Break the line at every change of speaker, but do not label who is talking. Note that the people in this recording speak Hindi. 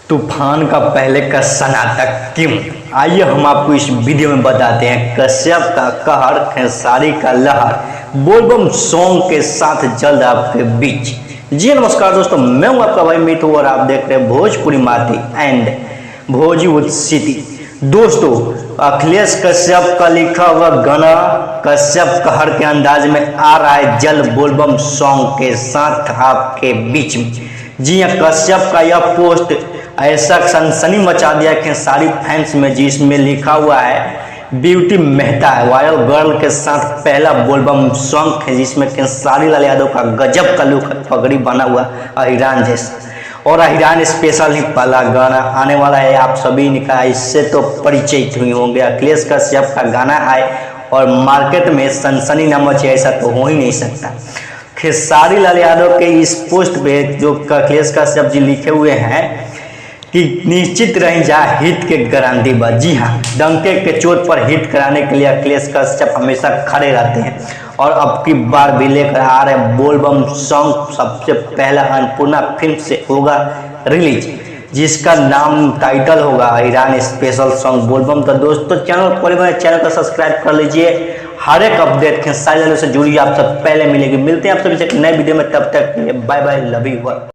तूफान का पहले का सनातक क्यों? आइए हम आपको इस वीडियो में बताते हैं कश्यप का कहर, खेसारी का लहर, बोलबम सॉन्ग के साथ जल्द आपके बीच। जी नमस्कार दोस्तों, मैं हूं आपका भाई मिठू और आप देख रहे हैं भोजपुरी माटी एंड भोजपुरी सिटी। दोस्तों, अखिलेश कश्यप का लिखा हुआ गाना कश्यप कहर के अंदाज में आ रहा है जल्द बोलबम सॉन्ग के साथ आपके बीच में। जी हाँ, कश्यप का यह पोस्ट ऐसा सनसनी मचा दिया खेसारी फैंस में, जिसमें लिखा हुआ है ब्यूटी मेहता है वायरल गर्ल के साथ पहला बोलबम सॉन्ग है, जिसमें खेसारी लाल यादव का गजब का लुक पगड़ी बना हुआ अहिरान जैसा। और अहिरान स्पेशल ही पहला गाना आने वाला है, आप सभी ने कहा इससे तो परिचित हुए होंगे। अखिलेश कश्यप का गाना आए और मार्केट में सनसनी न मचे, ऐसा तो हो ही नहीं सकता। खेसारी लाल यादव के इस पोस्ट पे जो अखिलेश कश्यप जी लिखे हुए हैं कि निश्चित रही जा हिट के गारंटी बा। जी हाँ, डंके के चोट पर हिट कराने के लिए अखिलेश कश्यप हमेशा खड़े रहते हैं और अब की बार भी लेकर आ रहे बोलबम सॉन्ग सबसे पहला अन्नपूर्णा फिल्म से होगा रिलीज, जिसका नाम टाइटल होगा अहिरान स्पेशल सॉन्ग बोलबम। तो दोस्तों, चैनल को सब्सक्राइब कर लीजिए। हर एक अपडेट खेसारी लाल से जुड़ी आप सब पहले मिलेगी। मिलते हैं आप सभी से एक नए वीडियो में, तब तक बाय बाय, लव यू।